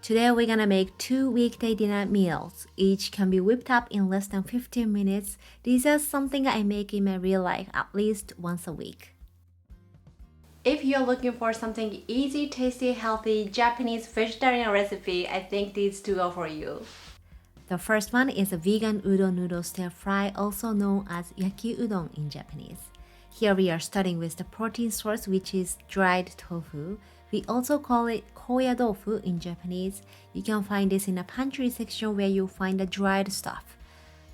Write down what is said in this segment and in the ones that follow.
Today we're gonna make 2 weekday dinner meals. Each can be whipped up in less than 15 minutes. These are something I make in my real life at least once a week. If you're looking for something easy, tasty, healthy Japanese vegetarian recipe, I think these two are for you. The first one is a vegan udon noodle stir fry, also known as Yakiudon in Japanese. Here we are starting with the protein source, which is dried tofu. We also call it koyadofu in Japanese. You can find this in the pantry section where you find the dried stuff.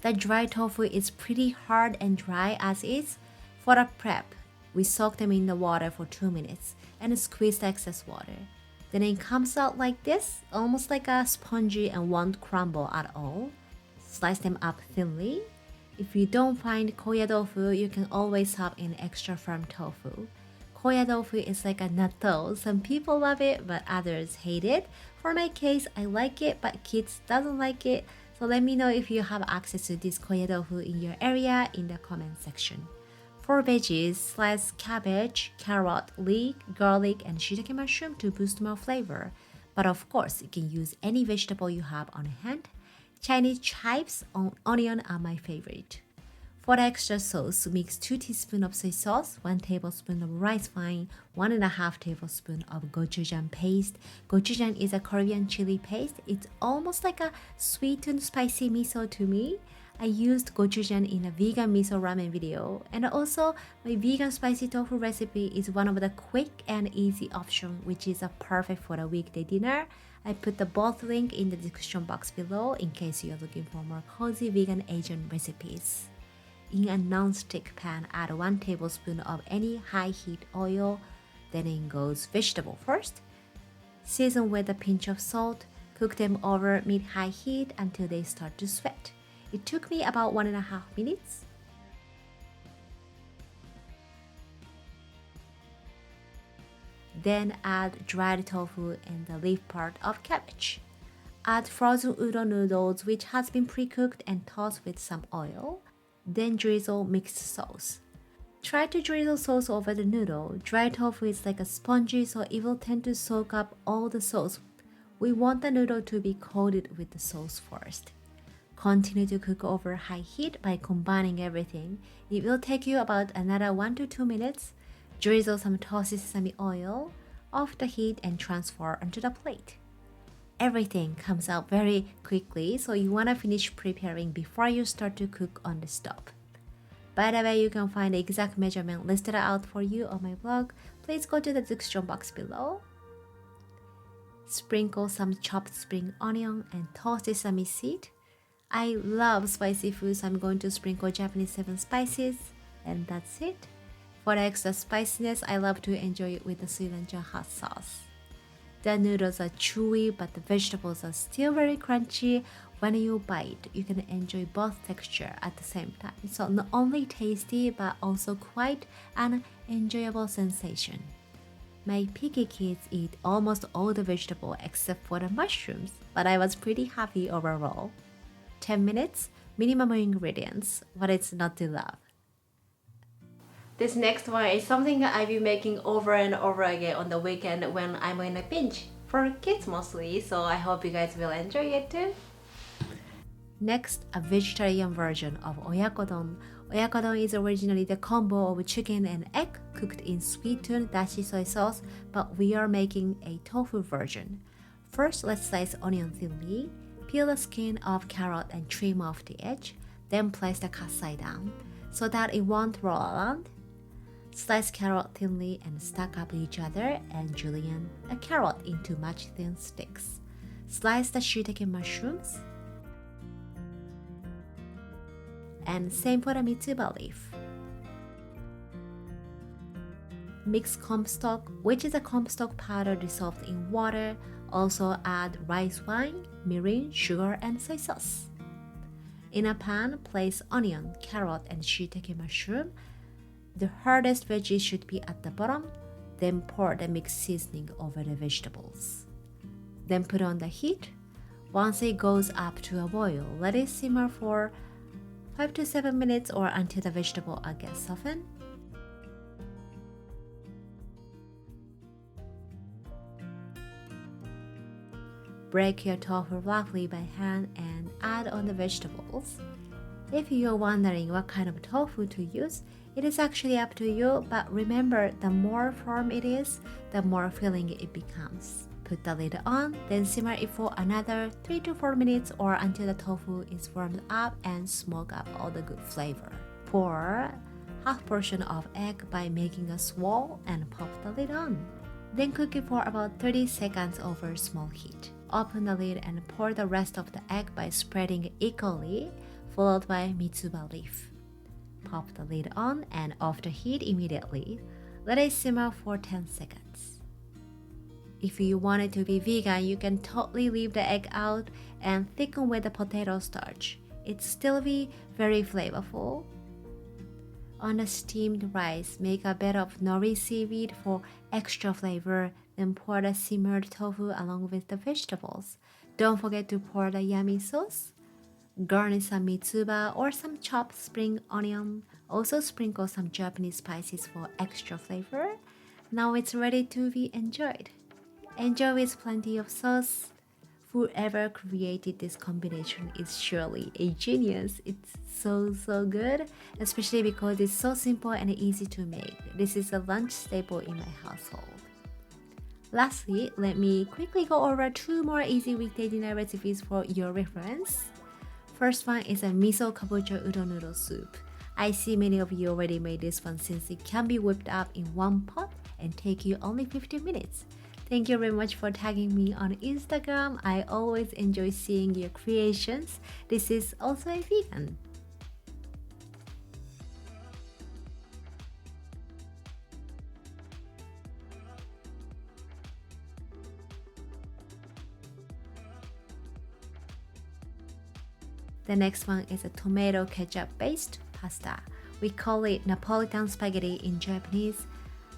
The dried tofu is pretty hard and dry as is. For the prep, we soak them in the water for 2 minutes and squeeze the excess water. Then it comes out like this, almost like a spongy and won't crumble at all. Slice them up thinly. If you don't find koyadofu, you can always have an extra firm tofu. Koyadofu is like a natto. Some people love it, but others hate it. For my case, I like it, but kids doesn't like it. So let me know if you have access to this koyadofu in your area in the comment section. For veggies, slice cabbage, carrot, leek, garlic, and shiitake mushroom to boost more flavor. But of course, you can use any vegetable you have on hand. Chinese chives on onion are my favorite. For the extra sauce, mix 2 teaspoons of soy sauce, 1 tablespoon of rice wine, 1.5 tablespoons of gochujang paste. Gochujang is a Korean chili paste. It's almost like a sweet and spicy miso to me. I used gochujang in a vegan miso ramen video, and also my vegan spicy tofu recipe is one of the quick and easy options, which is perfect for a weekday dinner. I put the both link in the description box below in case you're looking for more cozy vegan Asian recipes. In a non-stick pan, add 1 tablespoon of any high heat oil, then in goes vegetable first. Season with a pinch of salt, cook them over mid-high heat until they start to sweat. It took me about 1.5 minutes. Then add dried tofu and the leaf part of cabbage. Add frozen udon noodles which has been pre-cooked and toss with some oil. Then drizzle mixed sauce. Try to drizzle sauce over the noodle. Dry tofu is like a spongy, so it will tend to soak up all the sauce. We want the noodle to be coated with the sauce first. Continue to cook over high heat by combining everything. It will take you about another 1 to 2 minutes. Drizzle some toasted sesame oil off the heat and transfer onto the plate. Everything comes out very quickly, so you want to finish preparing before you start to cook on the stove. By the way, you can find the exact measurement listed out for you on my blog. Please go to the description box below. Sprinkle some chopped spring onion and toasted sesame seed. I love spicy food, so I'm going to sprinkle Japanese 7 spices, and that's it. For the extra spiciness, I love to enjoy it with the sriracha hot sauce. The noodles are chewy, but the vegetables are still very crunchy. When you bite, you can enjoy both texture at the same time. So not only tasty, but also quite an enjoyable sensation. My picky kids eat almost all the vegetable except for the mushrooms, but I was pretty happy overall. 10 minutes, minimum ingredients, what is not to love? This next one is something I've been making over and over again on the weekend when I'm in a pinch. For kids mostly, so I hope you guys will enjoy it too. Next, a vegetarian version of Oyakodon. Oyakodon is originally the combo of chicken and egg cooked in sweetened dashi soy sauce, but we are making a tofu version. First, let's slice onion thinly. Peel the skin off carrot and trim off the edge, then place the cut side down so that it won't roll around. Slice carrot thinly and stack up each other and julienne a carrot into much thin sticks. Slice the shiitake mushrooms. And same for the mitsuba leaf. Mix comstock, which is a comstock powder dissolved in water. Also add rice wine, mirin, sugar, and soy sauce. In a pan, place onion, carrot, and shiitake mushroom. The hardest veggies should be at the bottom. Then pour the mixed seasoning over the vegetables. Then put on the heat. Once it goes up to a boil, let it simmer for 5 to 7 minutes or until the vegetable gets softened. break your tofu roughly by hand and add on the vegetables. If you're wondering what kind of tofu to use, it is actually up to you, but remember, the more firm it is, the more filling it becomes. Put the lid on, then simmer it for another 3 to 4 minutes or until the tofu is warmed up and smoke up all the good flavor. Pour half portion of egg by making a swirl and pop the lid on. Then cook it for about 30 seconds over small heat. Open the lid and pour the rest of the egg by spreading it equally, followed by mitsuba leaf. Pop the lid on and off the heat immediately. Let it simmer for 10 seconds. If you want it to be vegan, you can totally leave the egg out and thicken with the potato starch. It'll still be very flavorful. On the steamed rice, make a bed of nori seaweed for extra flavor, then pour the simmered tofu along with the vegetables. Don't forget to pour the yummy sauce. Garnish some mitsuba or some chopped spring onion. Also sprinkle some Japanese spices for extra flavor. Now it's ready to be enjoyed. Enjoy with plenty of sauce. Whoever created this combination is surely a genius. It's so good, especially because it's so simple and easy to make. This is a lunch staple in my household. Lastly, let me quickly go over 2 more easy weekday dinner recipes for your reference. First one is a miso kabocha udon noodle soup. I see many of you already made this one since it can be whipped up in one pot and take you only 15 minutes. Thank you very much for tagging me on Instagram. I always enjoy seeing your creations. This is also a vegan. The next one is a tomato ketchup based pasta. We call it Napolitan Spaghetti in Japanese.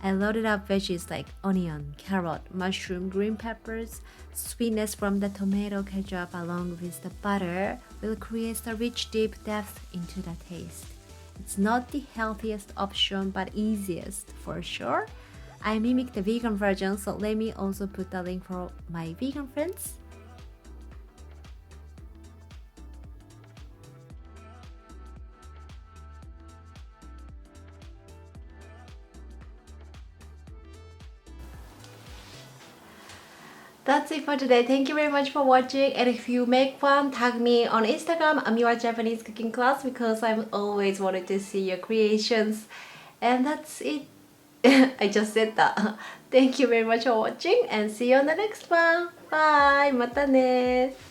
I loaded up veggies like onion, carrot, mushroom, green peppers. Sweetness from the tomato ketchup along with the butter will create a rich deep depth into the taste. It's not the healthiest option but easiest for sure. I mimic the vegan version, so let me also put the link for my vegan friends. That's it for today. Thank you very much for watching, and if you make one, tag me on Instagram. I'm your Japanese cooking class because I'm always wanted to see your creations. And that's it. I just said that. Thank you very much for watching and see you on the next one. Bye! またね!